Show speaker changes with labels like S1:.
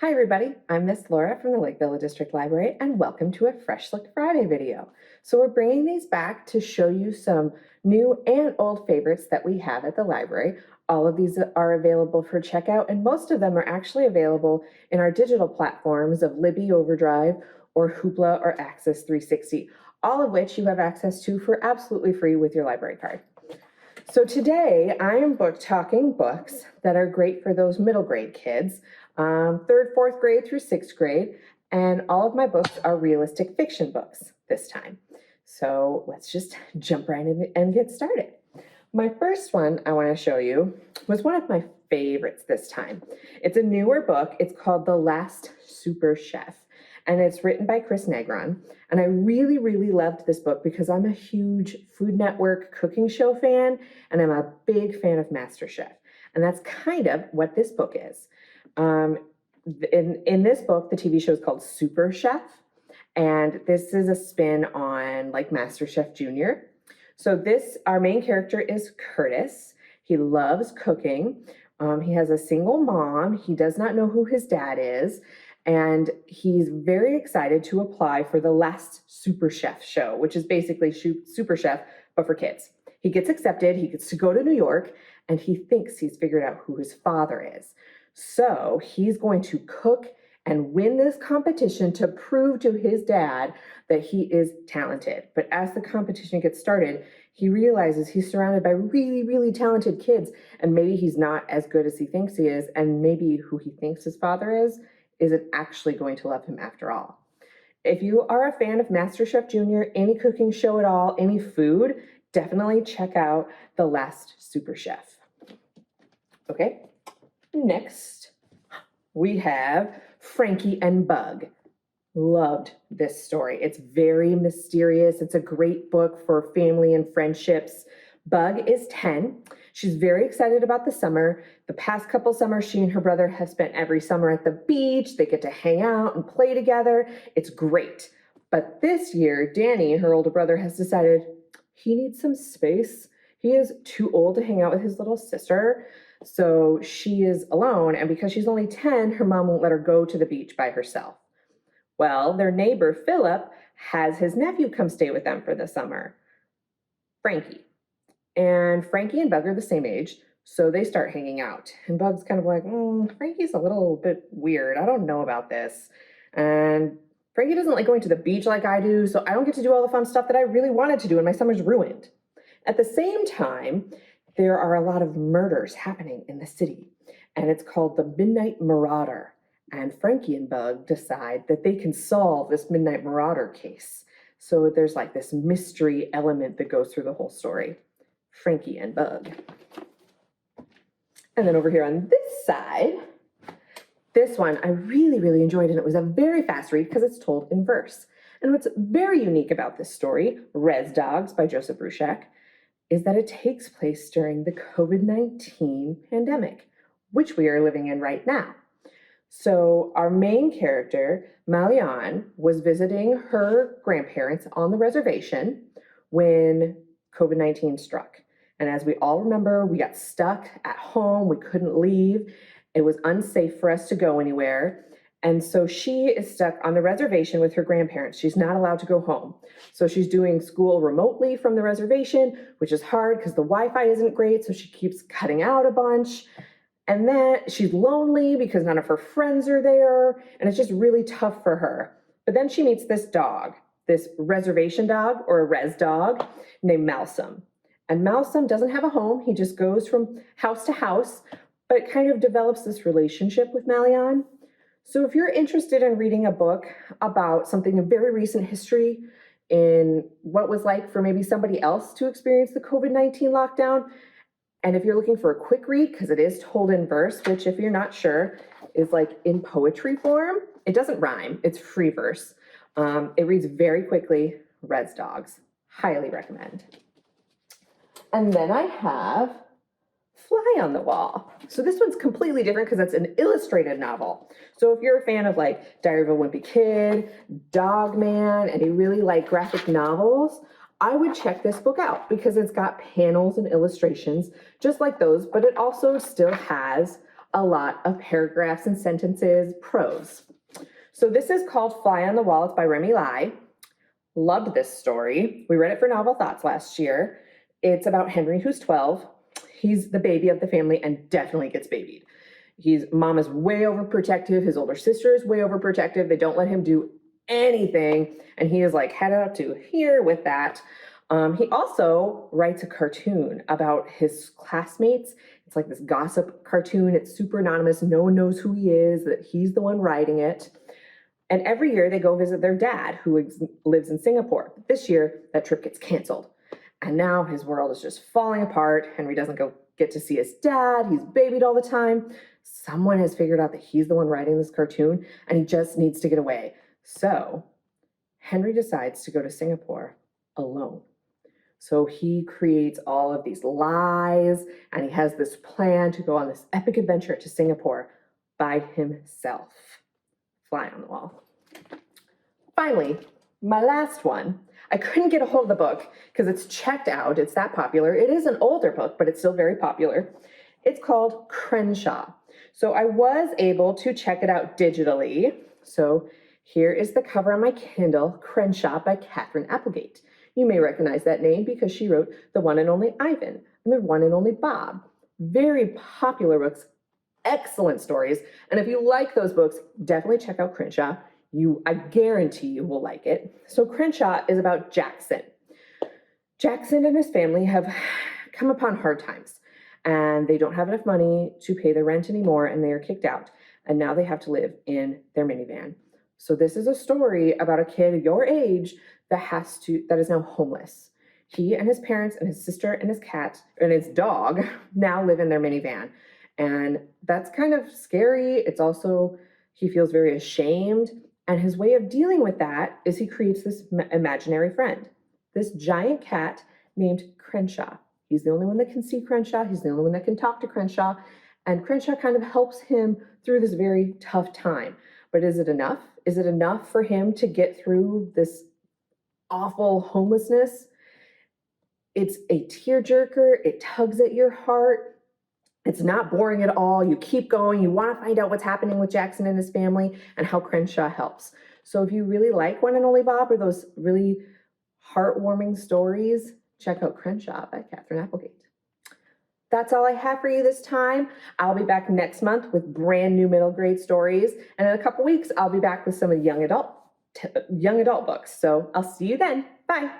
S1: Hi everybody, I'm Miss Lora from the Lakeville District Library and welcome to a Fresh Look Friday video. So we're bringing these back to show you some new and old favorites that we have at the library. All of these are available for checkout and most of them are actually available in our digital platforms of Libby Overdrive or Hoopla or Access 360, all of which you have access to for absolutely free with your library card. So today I am talking books that are great for those middle grade kids, third, fourth grade through sixth grade, and all of my books are realistic fiction books this time. So let's just jump right in and get started. My first one I want to show you was one of my favorites this time. It's a newer book. It's called The Last Super Chef, and it's written by Chris Negron. And I really, really loved this book because I'm a huge Food Network cooking show fan, and I'm a big fan of MasterChef. And that's kind of what this book is. In this book, the TV show is called Super Chef, and this is a spin on like MasterChef Junior. So our main character is Curtis. He loves cooking. He has a single mom. He does not know who his dad is. And he's very excited to apply for the Last Super Chef show, which is basically Super Chef, but for kids. He gets accepted, he gets to go to New York, and he thinks he's figured out who his father is. So he's going to cook and win this competition to prove to his dad that he is talented. But as the competition gets started, he realizes he's surrounded by really, really talented kids, and maybe he's not as good as he thinks he is, and maybe who he thinks his father isn't actually going to love him after all. If you are a fan of MasterChef Junior, any cooking show at all, any food, definitely check out The Last Super Chef. Okay, next we have Frankie and Bug. Loved this story. It's very mysterious. It's a great book for family and friendships. Bug is 10. She's very excited about the summer. The past couple summers, she and her brother have spent every summer at the beach. They get to hang out and play together. It's great. But this year, Danny, her older brother, has decided he needs some space. He is too old to hang out with his little sister. So she is alone. And because she's only 10, her mom won't let her go to the beach by herself. Well, their neighbor, Philip, has his nephew come stay with them for the summer, Frankie. And Frankie and Bug are the same age, so they start hanging out. And Bug's kind of like, Frankie's a little bit weird. I don't know about this. And Frankie doesn't like going to the beach like I do, so I don't get to do all the fun stuff that I really wanted to do, and my summer's ruined. At the same time, there are a lot of murders happening in the city, and it's called the Midnight Marauder. And Frankie and Bug decide that they can solve this Midnight Marauder case. So there's like this mystery element that goes through the whole story. Frankie and Bug. And then over here on this side, this one I really, really enjoyed, and it was a very fast read because it's told in verse. And what's very unique about this story, Rez Dogs by Joseph Bruchac, is that it takes place during the COVID-19 pandemic, which we are living in right now. So our main character, Malian, was visiting her grandparents on the reservation when COVID-19 struck. And as we all remember, we got stuck at home. We couldn't leave. It was unsafe for us to go anywhere. And so she is stuck on the reservation with her grandparents. She's not allowed to go home. So she's doing school remotely from the reservation, which is hard because the Wi-Fi isn't great. So she keeps cutting out a bunch. And then she's lonely because none of her friends are there. And it's just really tough for her. But then she meets this dog, this reservation dog or a res dog named Malsum. And Malsum doesn't have a home. He just goes from house to house, but kind of develops this relationship with Malian. So if you're interested in reading a book about something in very recent history in what was like for maybe somebody else to experience the COVID-19 lockdown, and if you're looking for a quick read, because it is told in verse, which if you're not sure is like in poetry form, it doesn't rhyme, it's free verse. It reads very quickly. Rez Dogs, highly recommend. And then I have Fly on the Wall. So this one's completely different because it's an illustrated novel. So if you're a fan of like Diary of a Wimpy Kid, Dog Man, and you really like graphic novels, I would check this book out because it's got panels and illustrations just like those, but it also still has a lot of paragraphs and sentences, prose. So this is called Fly on the Wall. It's by Remy Lai. Loved this story. We read it for Novel Thoughts last year. It's about Henry, who's 12. He's the baby of the family and definitely gets babied. Mom is way overprotective. His older sister is way overprotective. They don't let him do anything. And he is like headed up to here with that. He also writes a cartoon about his classmates. It's like this gossip cartoon. It's super anonymous. No one knows who he is, that he's the one writing it. And every year they go visit their dad, who lives in Singapore. This year, that trip gets canceled. And now his world is just falling apart. Henry doesn't get to see his dad. He's babied all the time. Someone has figured out that he's the one writing this cartoon, and he just needs to get away. So Henry decides to go to Singapore alone. So he creates all of these lies, and he has this plan to go on this epic adventure to Singapore by himself. Fly on the Wall. Finally, my last one. I couldn't get a hold of the book because it's checked out. It's that popular. It is an older book, but it's still very popular. It's called Crenshaw. So I was able to check it out digitally. So here is the cover on my Kindle, Crenshaw by Katherine Applegate. You may recognize that name because she wrote The One and Only Ivan and The One and Only Bob. Very popular books, excellent stories. And if you like those books, definitely check out Crenshaw. I guarantee you will like it. So Crenshaw is about Jackson. Jackson and his family have come upon hard times, and they don't have enough money to pay their rent anymore, and they are kicked out. And now they have to live in their minivan. So this is a story about a kid your age that is now homeless. He and his parents and his sister and his cat and his dog now live in their minivan. And that's kind of scary. It's also, he feels very ashamed. And his way of dealing with that is he creates this imaginary friend, this giant cat named Crenshaw. He's the only one that can see Crenshaw. He's the only one that can talk to Crenshaw. And Crenshaw kind of helps him through this very tough time. But is it enough? Is it enough for him to get through this awful homelessness? It's a tearjerker. It tugs at your heart. It's not boring at all. You keep going. You want to find out what's happening with Jackson and his family and how Crenshaw helps. So if you really like One and Only Bob or those really heartwarming stories, check out Crenshaw by Katherine Applegate. That's all I have for you this time. I'll be back next month with brand new middle grade stories. And in a couple weeks, I'll be back with some of young adult books. So I'll see you then. Bye.